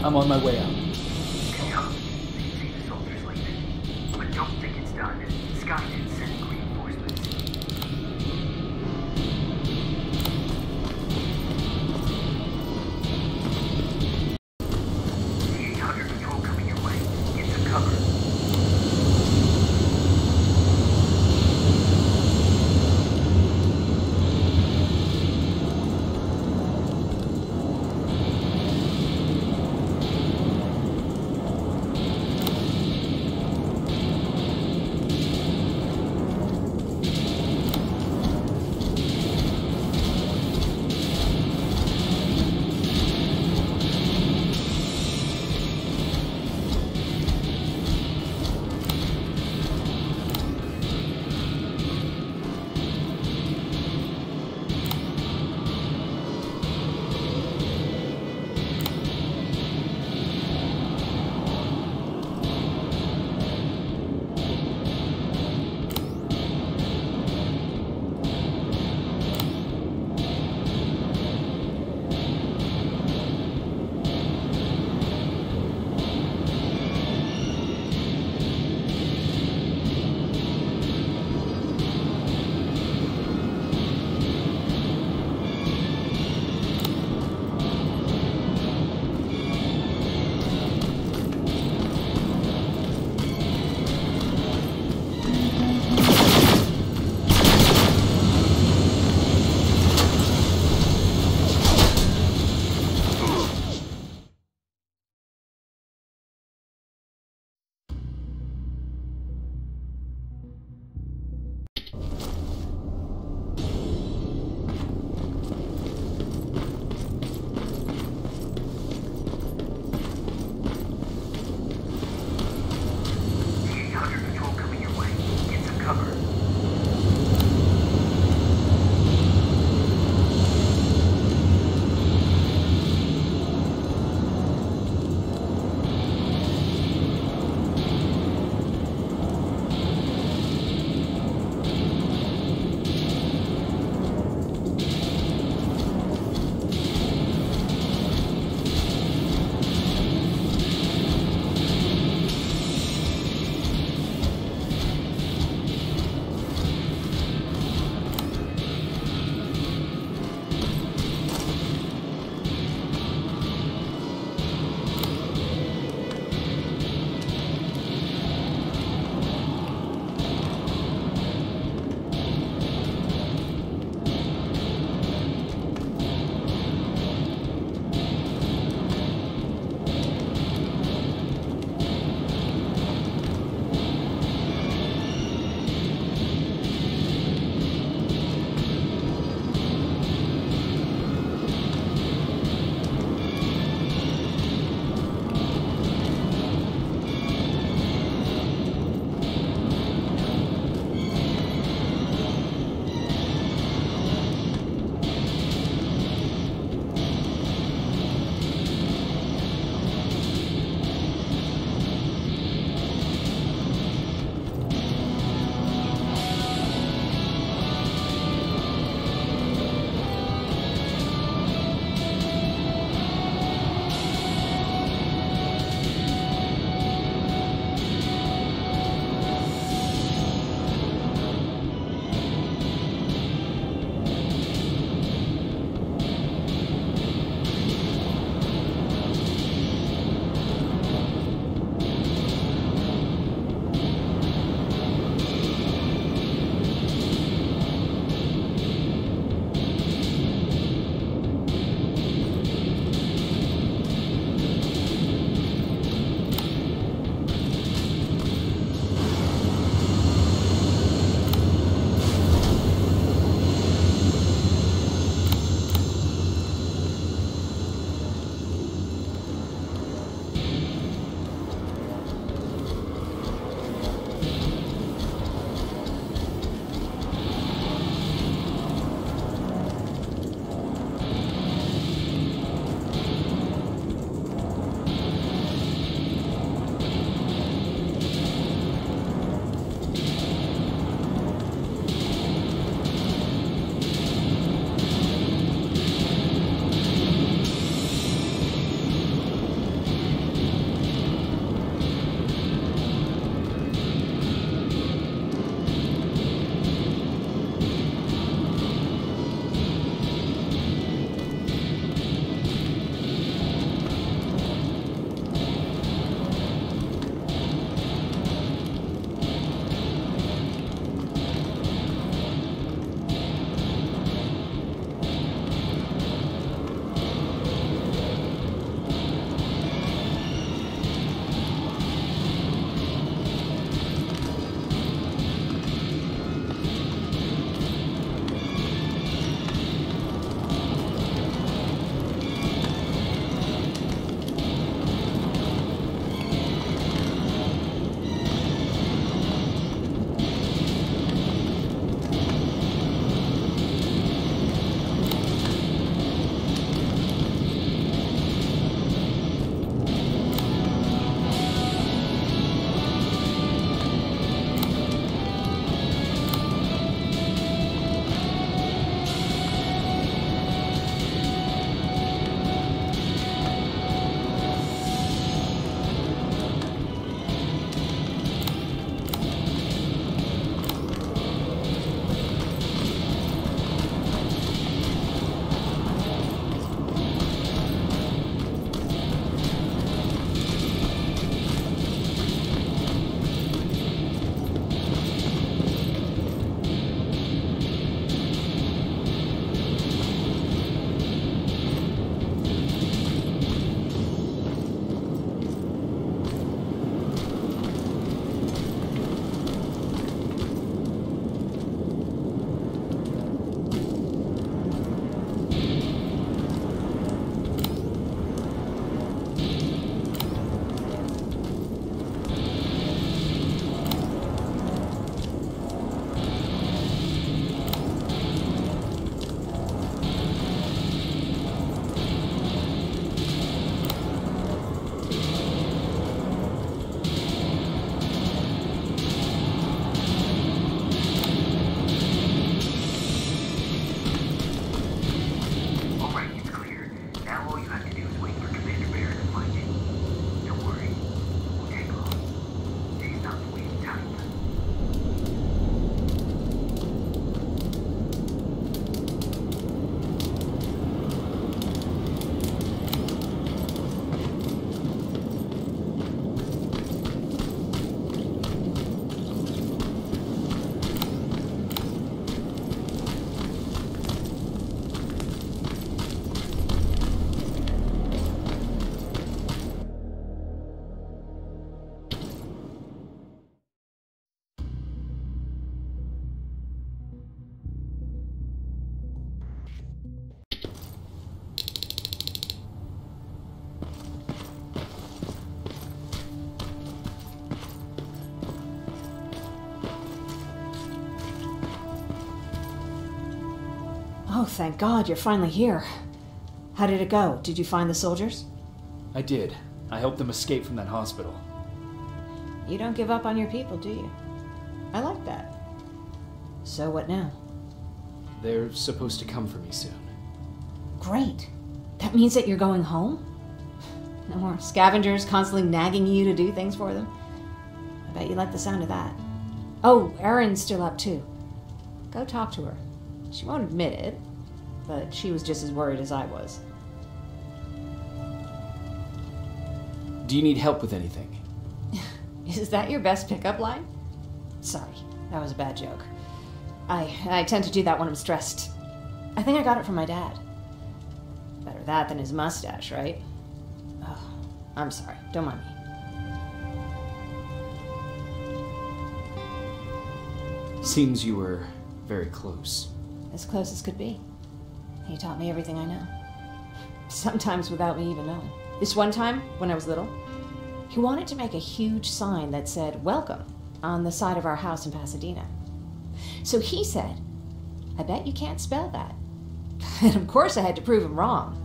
I'm on my way out. Come. You see the soldiers leaving. But don't think it's done. Skynet sending reinforcements. The 800 patrol coming your way. Get some cover. Oh, thank God, you're finally here. How did it go? Did you find the soldiers? I did. I helped them escape from that hospital. You don't give up on your people, do you? I like that. So what now? They're supposed to come for me soon. Great. That means that you're going home? No more scavengers constantly nagging you to do things for them? I bet you like the sound of that. Oh, Erin's still up too. Go talk to her. She won't admit it, but she was just as worried as I was. Do you need help with anything? Is that your best pickup line? Sorry, that was a bad joke. I tend to do that when I'm stressed. I think I got it from my dad. Better that than his mustache, right? Oh, I'm sorry. Don't mind me. Seems you were very close. As close as could be. He taught me everything I know. Sometimes without me even knowing. This one time, when I was little, he wanted to make a huge sign that said, "Welcome," on the side of our house in Pasadena. So he said, "I bet you can't spell that." And of course I had to prove him wrong.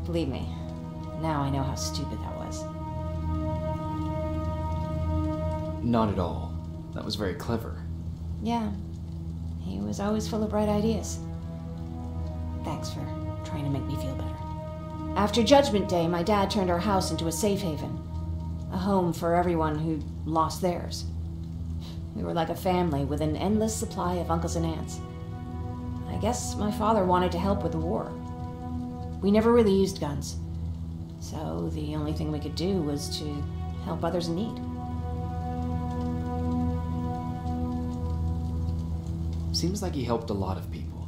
Believe me, now I know how stupid that was. Not at all. That was very clever. Yeah, he was always full of bright ideas. Thanks for trying to make me feel better. After Judgment Day, my dad turned our house into a safe haven. A home for everyone who lost theirs. We were like a family with an endless supply of uncles and aunts. I guess my father wanted to help with the war. We never really used guns, so the only thing we could do was to help others in need. Seems like he helped a lot of people.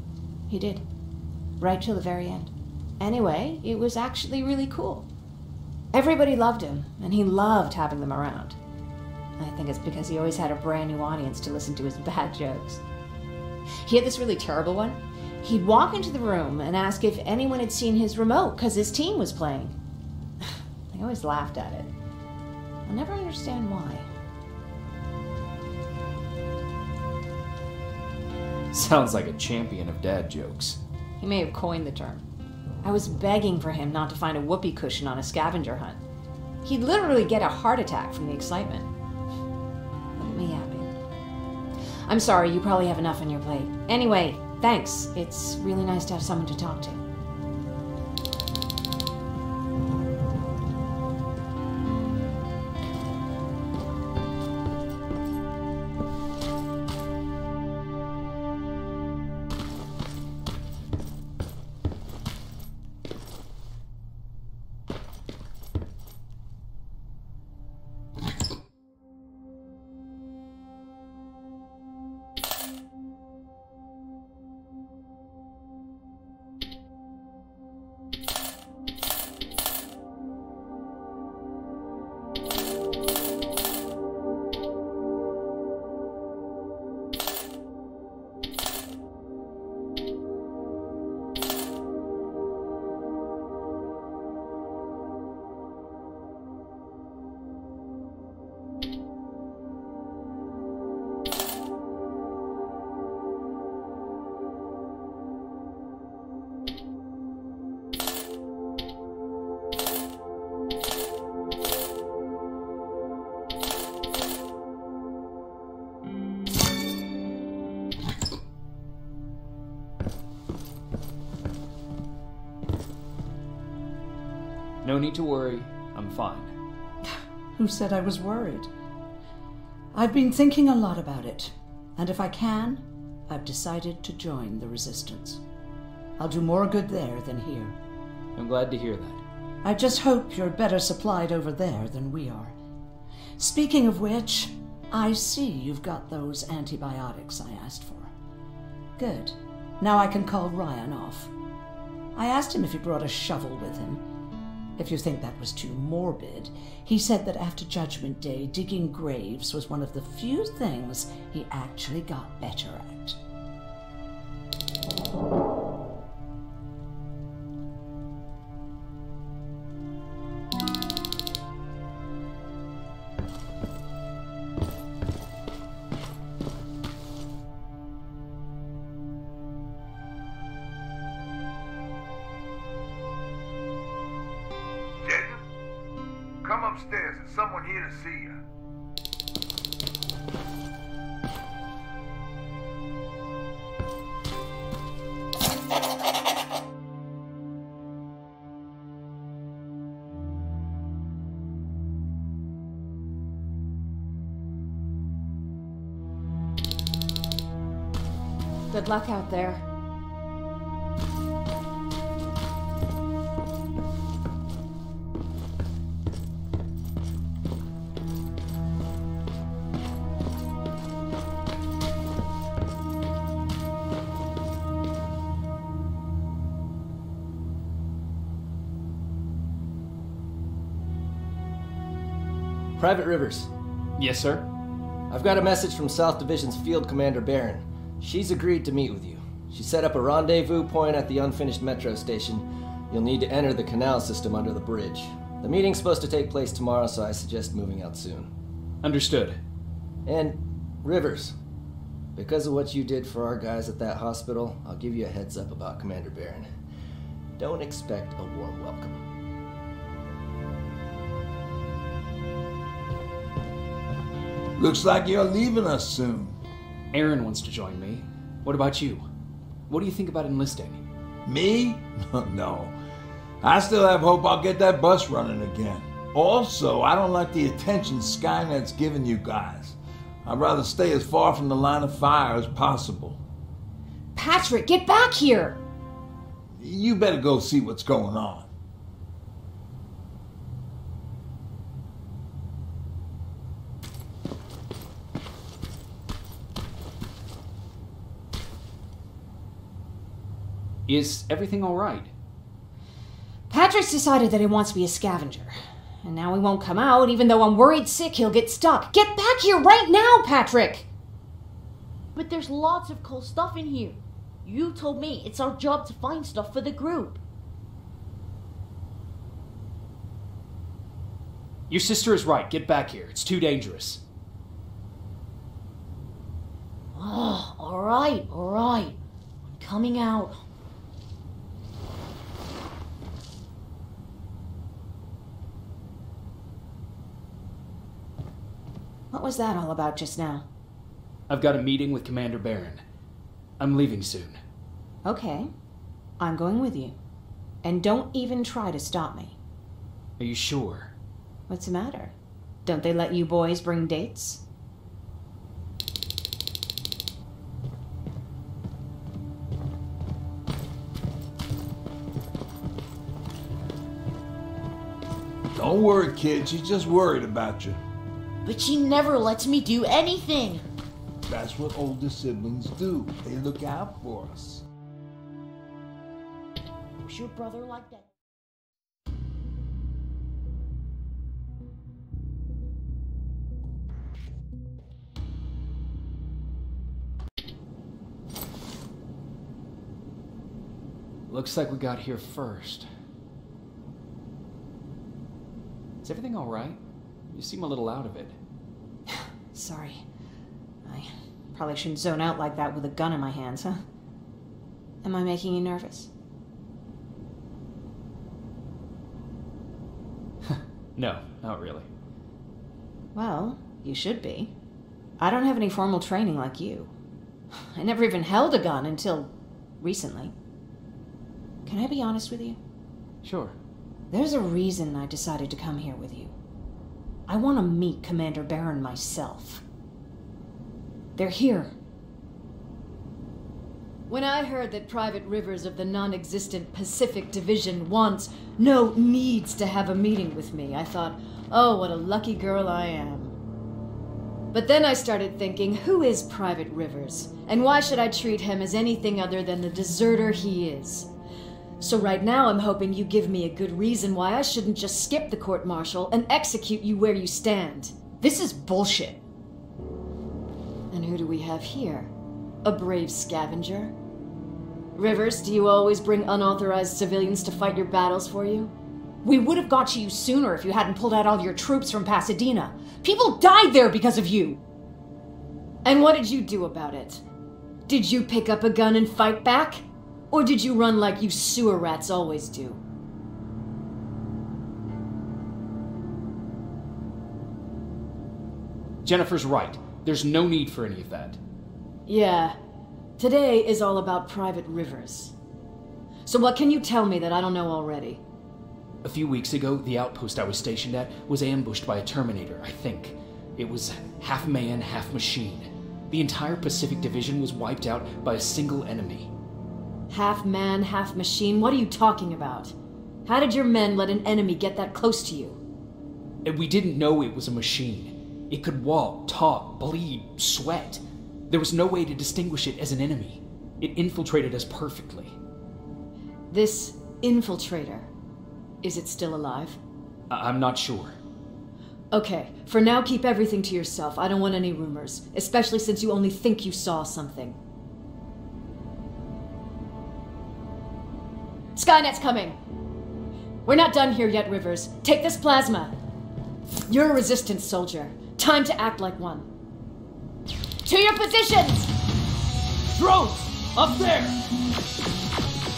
He did. Right till the very end. Anyway, it was actually really cool. Everybody loved him, and he loved having them around. I think it's because he always had a brand new audience to listen to his bad jokes. He had this really terrible one. He'd walk into the room and ask if anyone had seen his remote because his team was playing. I always laughed at it. I'll never understand why. Sounds like a champion of dad jokes. He may have coined the term. I was begging for him not to find a whoopee cushion on a scavenger hunt. He'd literally get a heart attack from the excitement. Look at me yapping. I'm sorry, you probably have enough on your plate. Anyway, thanks. It's really nice to have someone to talk to. No need to worry. I'm fine. Who said I was worried? I've been thinking a lot about it, and if I can, I've decided to join the resistance. I'll do more good there than here. I'm glad to hear that. I just hope you're better supplied over there than we are. Speaking of which, I see you've got those antibiotics I asked for. Good. Now I can call Ryan off. I asked him if he brought a shovel with him. If you think that was too morbid, he said that after Judgment Day, digging graves was one of the few things he actually got better at. Come upstairs. There's someone here to see you. Good luck out there. Private Rivers, Yes, sir? I've got a message from South Division's Field Commander Barron. She's agreed to meet with you. She set up a rendezvous point at the unfinished metro station. You'll need to enter the canal system under the bridge. The meeting's supposed to take place tomorrow, so I suggest moving out soon. Understood. And, Rivers, because of what you did for our guys at that hospital, I'll give you a heads up about Commander Barron. Don't expect a warm welcome. Looks like you're leaving us soon. Aaron wants to join me. What about you? What do you think about enlisting? Me? No. I still have hope I'll get that bus running again. Also, I don't like the attention Skynet's giving you guys. I'd rather stay as far from the line of fire as possible. Patrick, get back here! You better go see what's going on. Is everything all right? Patrick's decided that he wants to be a scavenger. And now he won't come out, even though I'm worried sick he'll get stuck. Get back here right now, Patrick! But there's lots of cool stuff in here. You told me it's our job to find stuff for the group. Your sister is right. Get back here. It's too dangerous. Oh, alright. I'm coming out. What was that all about just now? I've got a meeting with Commander Barron. I'm leaving soon. Okay. I'm going with you. And don't even try to stop me. Are you sure? What's the matter? Don't they let you boys bring dates? Don't worry, kid. She's just worried about you. But she never lets me do anything. That's what older siblings do. They look out for us. Was your brother like that? Looks like we got here first. Is everything all right? You seem a little out of it. Sorry. I probably shouldn't zone out like that with a gun in my hands, huh? Am I making you nervous? No, not really. Well, you should be. I don't have any formal training like you. I never even held a gun until recently. Can I be honest with you? Sure. There's a reason I decided to come here with you. I want to meet Commander Barron myself. They're here. When I heard that Private Rivers of the non-existent Pacific Division needs to have a meeting with me, I thought, oh, what a lucky girl I am. But then I started thinking, who is Private Rivers? And why should I treat him as anything other than the deserter he is? So right now I'm hoping you give me a good reason why I shouldn't just skip the court-martial and execute you where you stand. This is bullshit. And who do we have here? A brave scavenger? Rivers, do you always bring unauthorized civilians to fight your battles for you? We would have got to you sooner if you hadn't pulled out all your troops from Pasadena. People died there because of you! And what did you do about it? Did you pick up a gun and fight back? Or did you run like you sewer rats always do? Jennifer's right. There's no need for any of that. Yeah. Today is all about private rivers. So what can you tell me that I don't know already? A few weeks ago, the outpost I was stationed at was ambushed by a Terminator, I think. It was half man, half machine. The entire Pacific Division was wiped out by a single enemy. Half man, half machine? What are you talking about? How did your men let an enemy get that close to you? And we didn't know it was a machine. It could walk, talk, bleed, sweat. There was no way to distinguish it as an enemy. It infiltrated us perfectly. This infiltrator, is it still alive? I'm not sure. Okay, for now keep everything to yourself. I don't want any rumors, especially since you only think you saw something. Skynet's coming! We're not done here yet, Rivers. Take this plasma. You're a resistance soldier. Time to act like one. To your positions! Drones! Up there!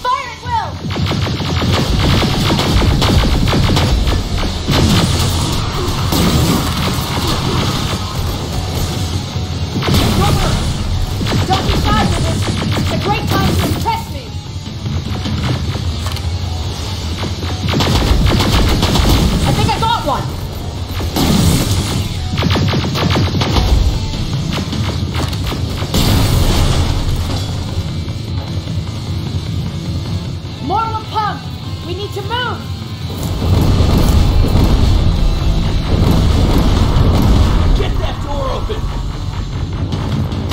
Fire at will! Don't be shy with this! It's a great time to impress me! I think I got one! More will pump! We need to move! Get that door open!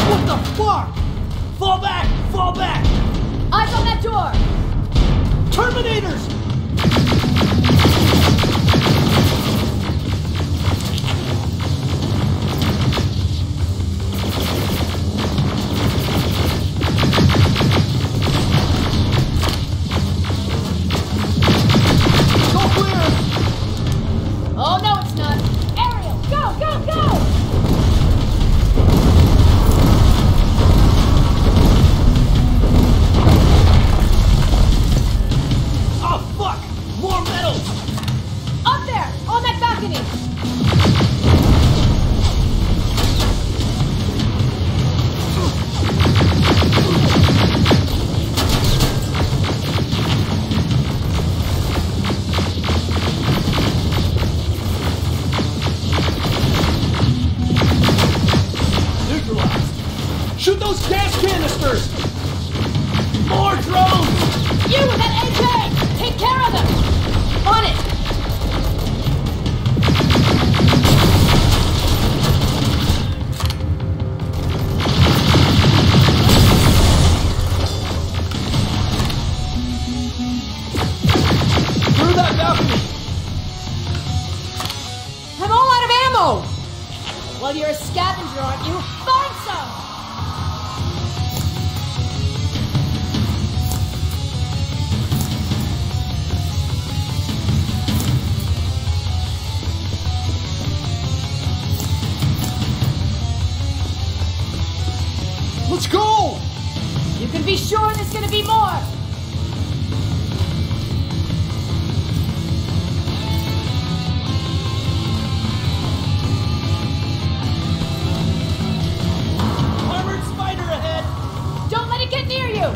What the fuck? Fall back! Fall back! Eyes on that door! Terminators! Go clear! Oh no, it's not! Ariel, go, go, go! Oh fuck! More metals! Up there! On that balcony! Neutralized! Shoot those gas canisters! More drones! You with that AK! Take care of them! On it! Through that balcony! I'm all out of ammo! Well, you're a scavenger, aren't you? Find some! Let's go! You can be sure there's gonna be more! Armored spider ahead! Don't let it get near you!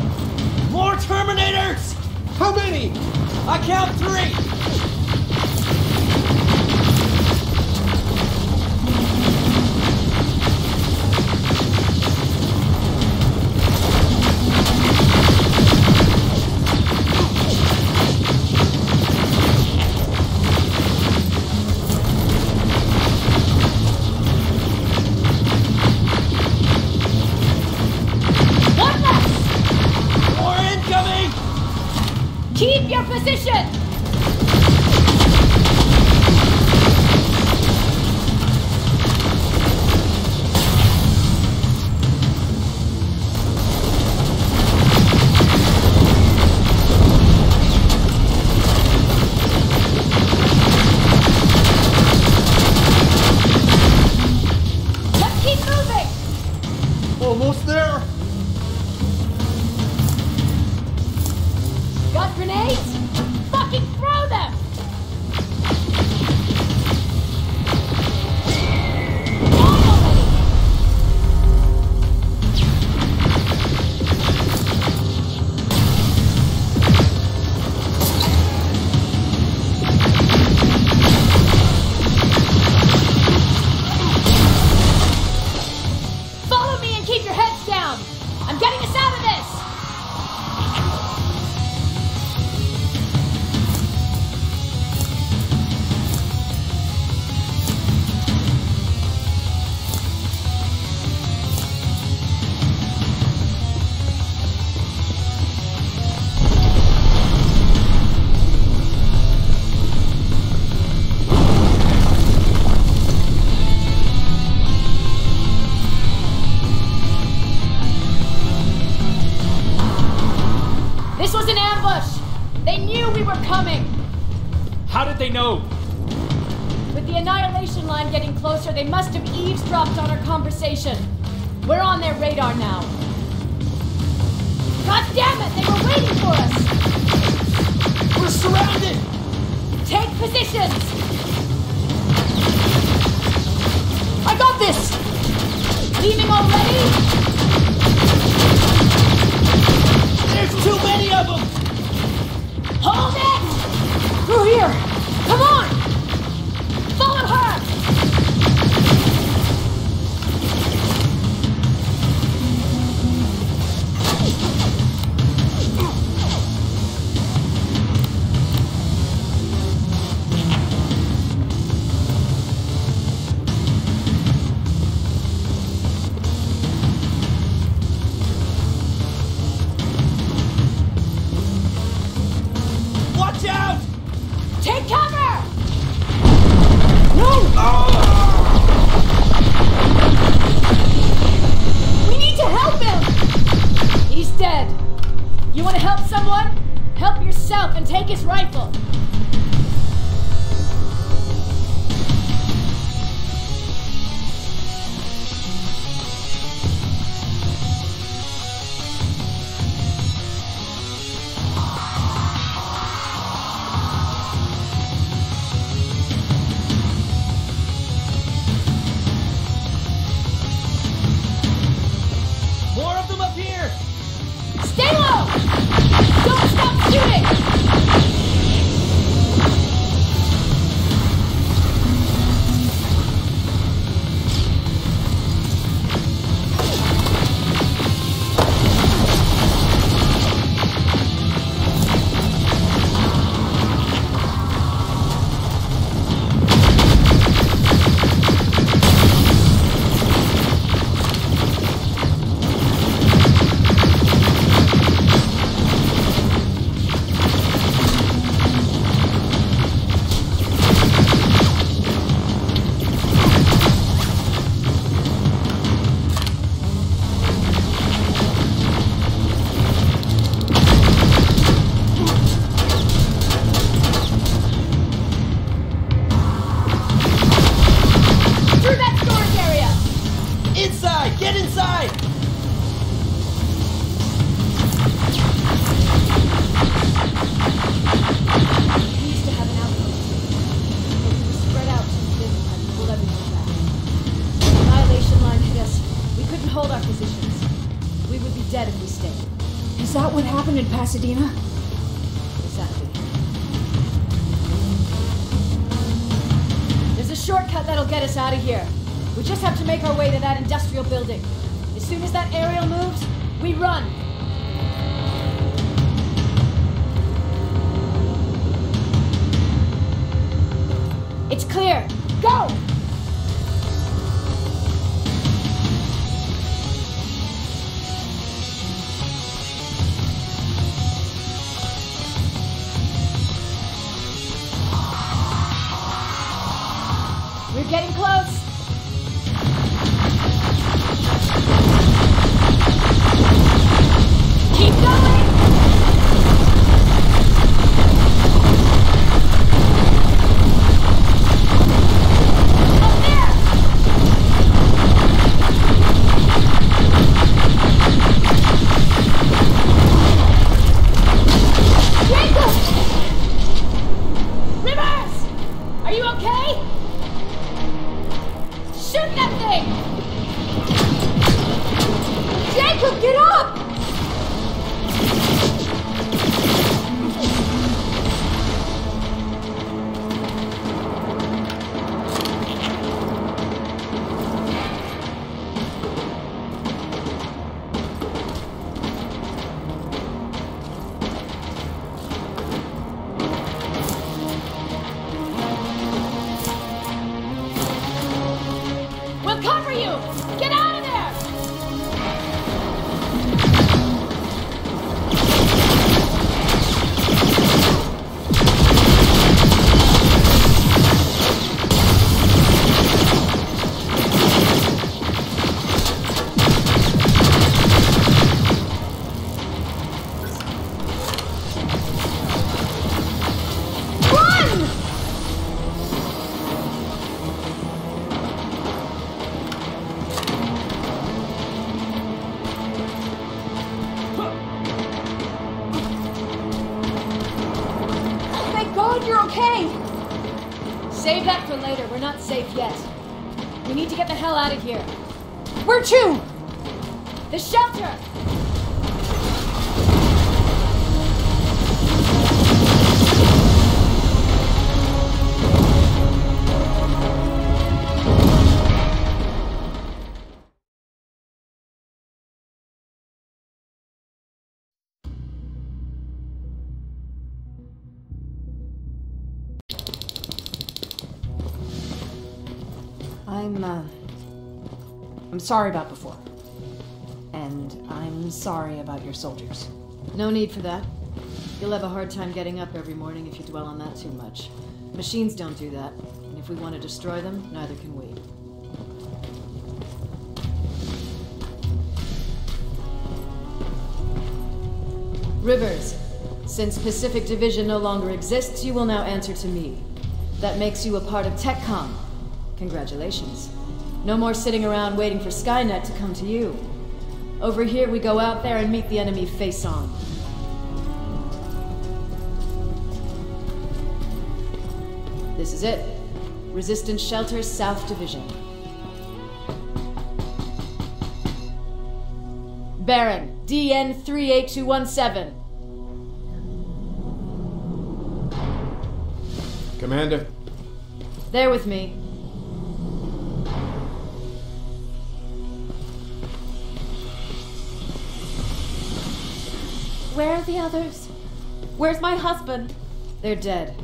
More Terminators! How many? I count 3! One less! More incoming! Keep your position! coming! How did they know? With the annihilation line getting closer, they must have eavesdropped on our conversation. We're on their radar now. God damn it! They were waiting for us! We're surrounded! Take positions! I got this! Leaving already? There's too many of them! Hold it! Through here! Come on! Follow her! Watch out! Take cover! No! We need to help him! He's dead. You want to help someone? Help yourself and take his rifle. More of them up here! Stay low! Don't stop shooting! Through that storage area! Inside! Get inside! We used to have an outpost. But we were spread out too thin and pulled everything back. The annihilation line hit us. We couldn't hold our positions. We would be dead if we stayed. Is that what happened in Pasadena? Exactly. There's a shortcut that'll get us out of here. We just have to make our way to that industrial building. As soon as that aerial moves, we run. It's clear. Go! We're getting close. Keep going. Up there. Jacob! Rivers! Are you okay? Save that for later. We're not safe yet. We need to get the hell out of here. Where to? The shelter! I'm sorry about before. And I'm sorry about your soldiers. No need for that. You'll have a hard time getting up every morning if you dwell on that too much. Machines don't do that, and if we want to destroy them, neither can we. Rivers, since Pacific Division no longer exists, you will now answer to me. That makes you a part of TechCom. Congratulations. No more sitting around waiting for Skynet to come to you. Over here, we go out there and meet the enemy face on. This is it. Resistance Shelter, South Division. Baron, DN 38217. Commander. There with me. Where are the others? Where's my husband? They're dead.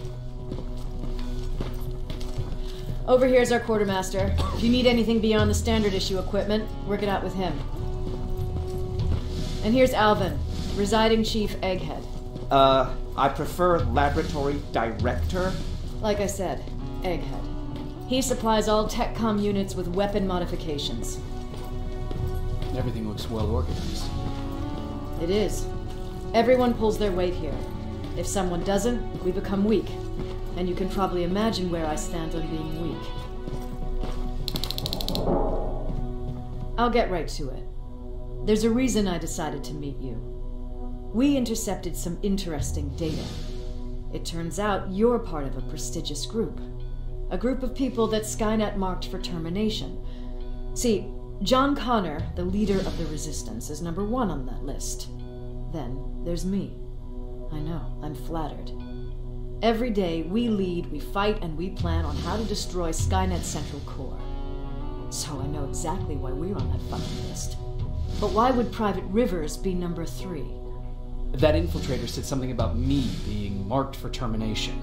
Over here's our quartermaster. If you need anything beyond the standard issue equipment, work it out with him. And here's Alvin, residing chief Egghead. I prefer laboratory director. Like I said, Egghead. He supplies all TechCom units with weapon modifications. Everything looks well organized. It is. Everyone pulls their weight here. If someone doesn't, we become weak. And you can probably imagine where I stand on being weak. I'll get right to it. There's a reason I decided to meet you. We intercepted some interesting data. It turns out you're part of a prestigious group. A group of people that Skynet marked for termination. See, John Connor, the leader of the Resistance, is number 1 on that list. Then there's me. I know, I'm flattered. Every day, we lead, we fight, and we plan on how to destroy Skynet's central core. So I know exactly why we're on that fucking list. But why would Private Rivers be number 3? That infiltrator said something about me being marked for termination.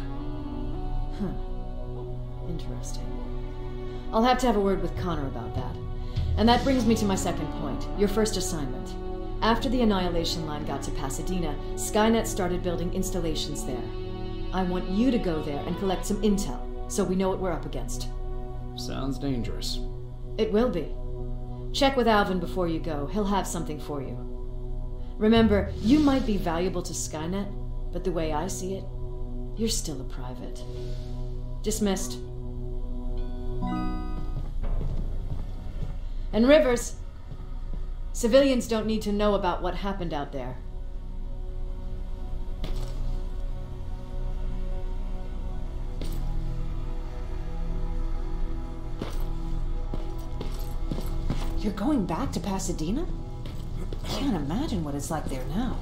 Interesting. I'll have to have a word with Connor about that. And that brings me to my second point, your first assignment. After the Annihilation Line got to Pasadena, Skynet started building installations there. I want you to go there and collect some intel, so we know what we're up against. Sounds dangerous. It will be. Check with Alvin before you go. He'll have something for you. Remember, you might be valuable to Skynet, but the way I see it, you're still a private. Dismissed. And Rivers, civilians don't need to know about what happened out there. You're going back to Pasadena? I can't imagine what it's like there now.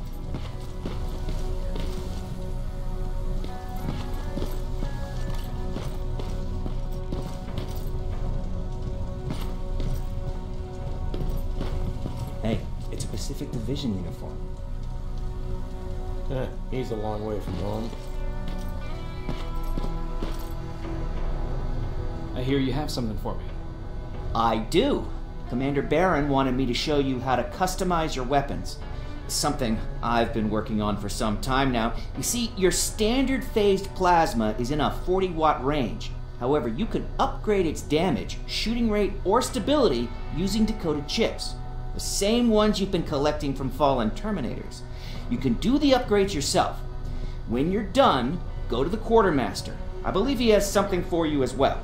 Hey, it's a Pacific Division uniform. He's a long way from home. I hear you have something for me. I do. Commander Barron wanted me to show you how to customize your weapons. Something I've been working on for some time now. You see, your standard phased plasma is in a 40-watt range. However, you can upgrade its damage, shooting rate, or stability using decoded chips. The same ones you've been collecting from fallen Terminators. You can do the upgrades yourself. When you're done, go to the quartermaster. I believe he has something for you as well.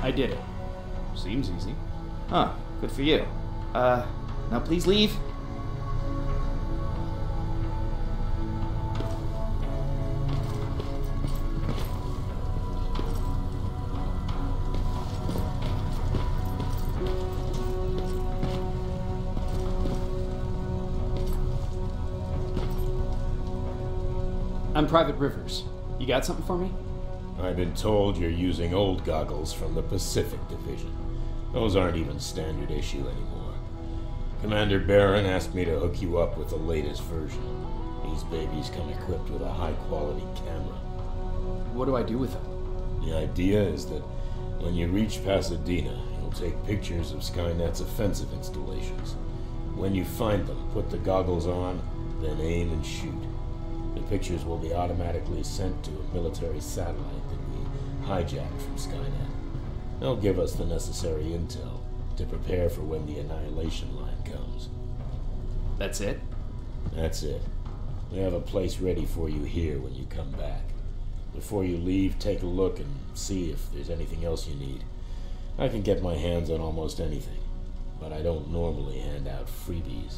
I did it. Seems easy. Huh, good for you. Now please leave. I'm Private Rivers. You got something for me? I've been told you're using old goggles from the Pacific Division. Those aren't even standard issue anymore. Commander Barron asked me to hook you up with the latest version. These babies come equipped with a high-quality camera. What do I do with them? The idea is that when you reach Pasadena, you'll take pictures of Skynet's offensive installations. When you find them, put the goggles on, then aim and shoot. The pictures will be automatically sent to a military satellite that we hijacked from Skynet. They'll give us the necessary intel to prepare for when the annihilation line comes. That's it? That's it. We have a place ready for you here when you come back. Before you leave, take a look and see if there's anything else you need. I can get my hands on almost anything, but I don't normally hand out freebies.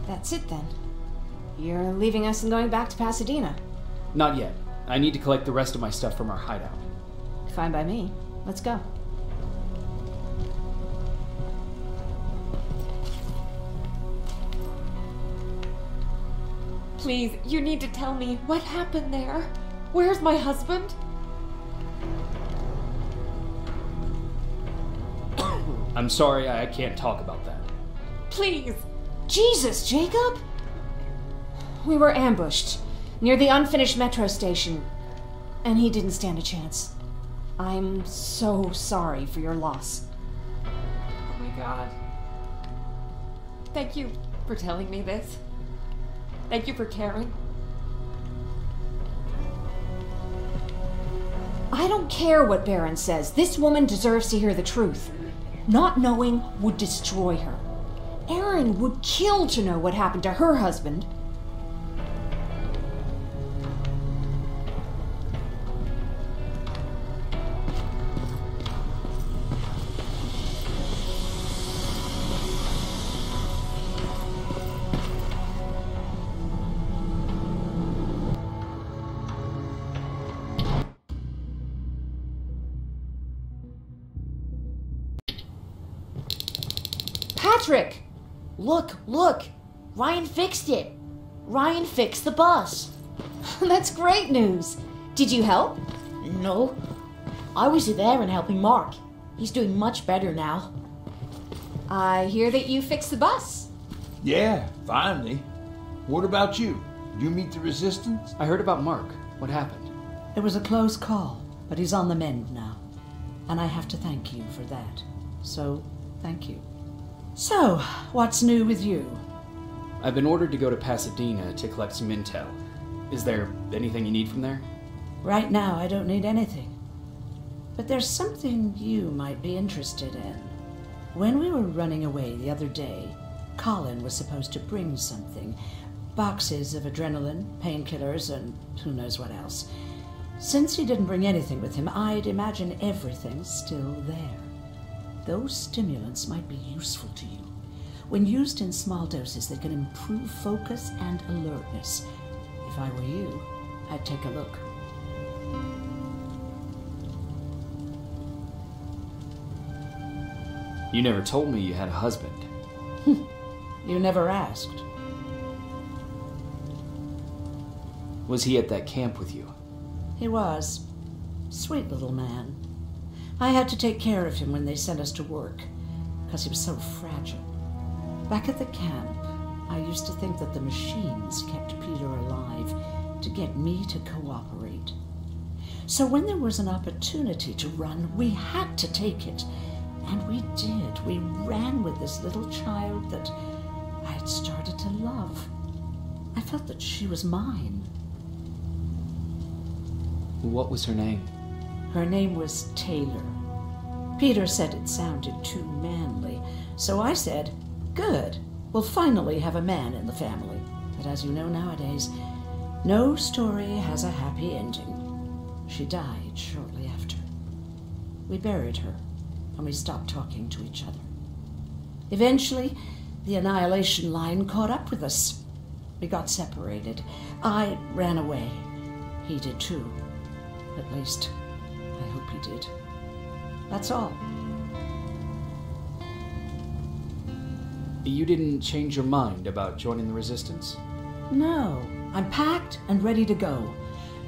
That's it then. You're leaving us and going back to Pasadena. Not yet. I need to collect the rest of my stuff from our hideout. Fine by me. Let's go. Please, you need to tell me what happened there. Where's my husband? I'm sorry, I can't talk about that. Please. Jesus, Jacob! We were ambushed near the unfinished metro station, and he didn't stand a chance. I'm so sorry for your loss. Oh my God. Thank you for telling me this. Thank you for caring. I don't care what Barron says. This woman deserves to hear the truth. Not knowing would destroy her. Erin would kill to know what happened to her husband. Patrick! Look! Ryan fixed it! Ryan fixed the bus! That's great news! Did you help? No. I was there and helping Mark. He's doing much better now. I hear that you fixed the bus. Yeah, finally. What about you? Did you meet the resistance? I heard about Mark. What happened? It was a close call, but he's on the mend now. And I have to thank you for that. So, thank you. So, what's new with you? I've been ordered to go to Pasadena to collect some intel. Is there anything you need from there? Right now, I don't need anything. But there's something you might be interested in. When we were running away the other day, Colin was supposed to bring something. Boxes of adrenaline, painkillers, and who knows what else. Since he didn't bring anything with him, I'd imagine everything's still there. Those stimulants might be useful to you. When used in small doses, they can improve focus and alertness. If I were you, I'd take a look. You never told me you had a husband. You never asked. Was he at that camp with you? He was. Sweet little man. I had to take care of him when they sent us to work, because he was so fragile. Back at the camp, I used to think that the machines kept Peter alive to get me to cooperate. So when there was an opportunity to run, we had to take it. And we did. We ran with this little child that I had started to love. I felt that she was mine. What was her name? Her name was Taylor. Peter said it sounded too manly, so I said, good, we'll finally have a man in the family. But as you know nowadays, no story has a happy ending. She died shortly after. We buried her, and we stopped talking to each other. Eventually, the annihilation line caught up with us. We got separated. I ran away. He did too. At least, I hope he did. That's all. You didn't change your mind about joining the resistance? No, I'm packed and ready to go.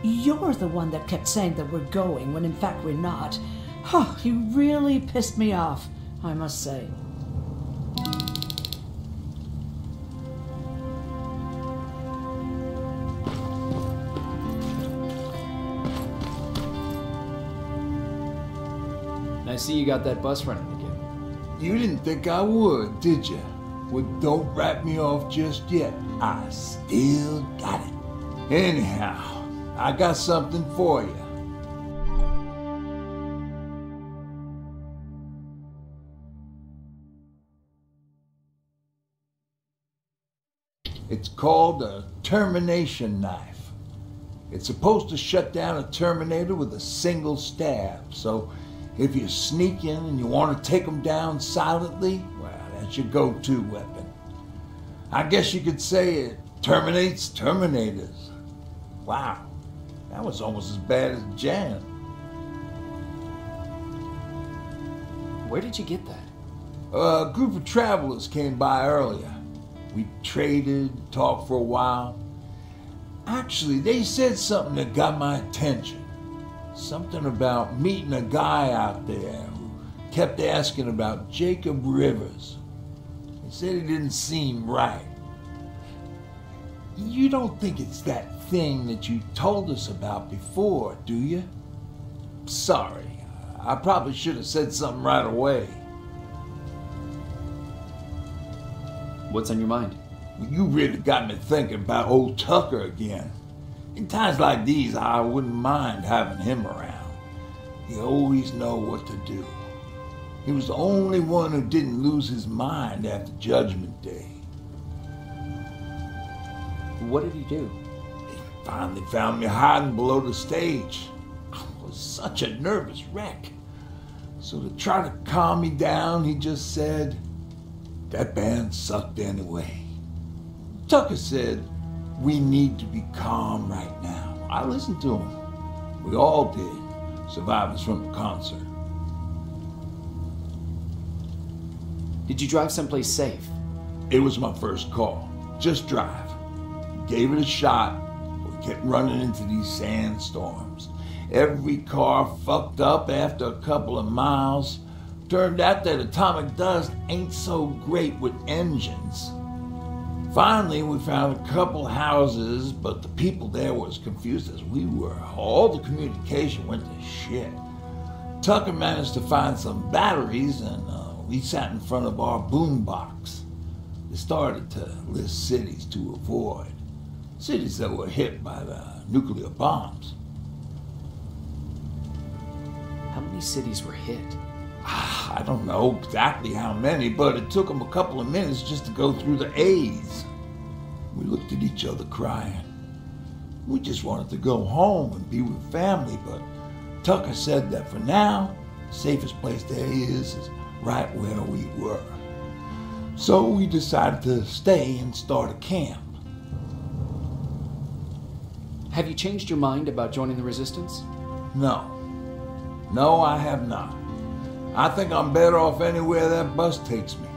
You're the one that kept saying that we're going when in fact we're not. Oh, you really pissed me off, I must say. I see you got that bus running again. You didn't think I would, did you? Well, don't wrap me off just yet. I still got it. Anyhow, I got something for you. It's called a termination knife. It's supposed to shut down a Terminator with a single stab, so if you sneak in and you want to take them down silently, well, that's your go-to weapon. I guess you could say it terminates Terminators. Wow, that was almost as bad as Jan. Where did you get that? A group of travelers came by earlier. We traded, talked for a while. Actually, they said something that got my attention. Something about meeting a guy out there who kept asking about Jacob Rivers. They said he didn't seem right. You don't think it's that thing that you told us about before, do you? Sorry, I probably should have said something right away. What's on your mind? You really got me thinking about old Tucker again. In times like these, I wouldn't mind having him around. He always knows what to do. He was the only one who didn't lose his mind after Judgment Day. What did he do? He finally found me hiding below the stage. I was such a nervous wreck. So to try to calm me down, he just said, "That band sucked anyway." Tucker said, "We need to be calm right now." I listened to him. We all did, survivors from the concert. Did you drive someplace safe? It was my first call. Just drive. Gave it a shot. We kept running into these sandstorms. Every car fucked up after a couple of miles. Turned out that atomic dust ain't so great with engines. Finally, we found a couple houses, but the people there were as confused as we were. All the communication went to shit. Tucker managed to find some batteries, and we sat in front of our boombox. They started to list cities to avoid. Cities that were hit by the nuclear bombs. How many cities were hit? I don't know exactly how many, but it took them a couple of minutes just to go through the A's. We looked at each other crying. We just wanted to go home and be with family, but Tucker said that for now, the safest place there is right where we were. So we decided to stay and start a camp. Have you changed your mind about joining the resistance? No. No, I have not. I think I'm better off anywhere that bus takes me.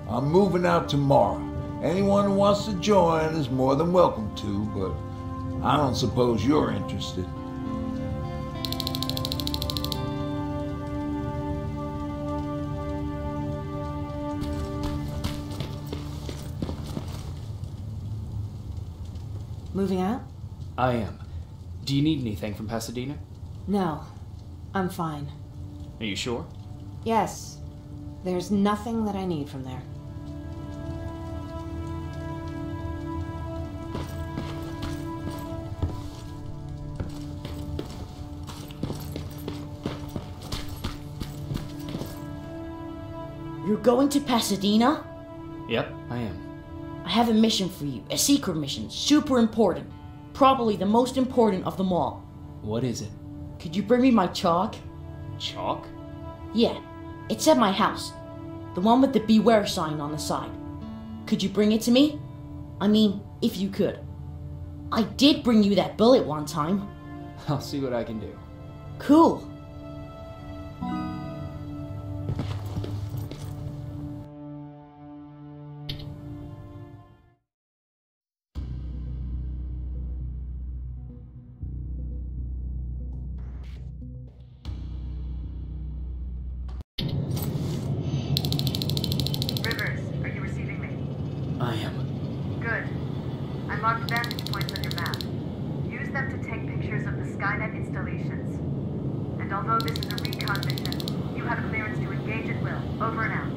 I'm moving out tomorrow. Anyone who wants to join is more than welcome to, but I don't suppose you're interested. Moving out? I am. Do you need anything from Pasadena? No. I'm fine. Are you sure? Yes. There's nothing that I need from there. You're going to Pasadena? Yep, I am. I have a mission for you. A secret mission. Super important. Probably the most important of them all. What is it? Could you bring me my chalk? Chalk? Yeah. It's at my house. The one with the beware sign on the side. Could you bring it to me? I mean, if you could. I did bring you that bullet one time. I'll see what I can do. Cool. I am. Good. I marked vantage points on your map. Use them to take pictures of the Skynet installations. And although this is a recon mission, you have clearance to engage at will. Over and out.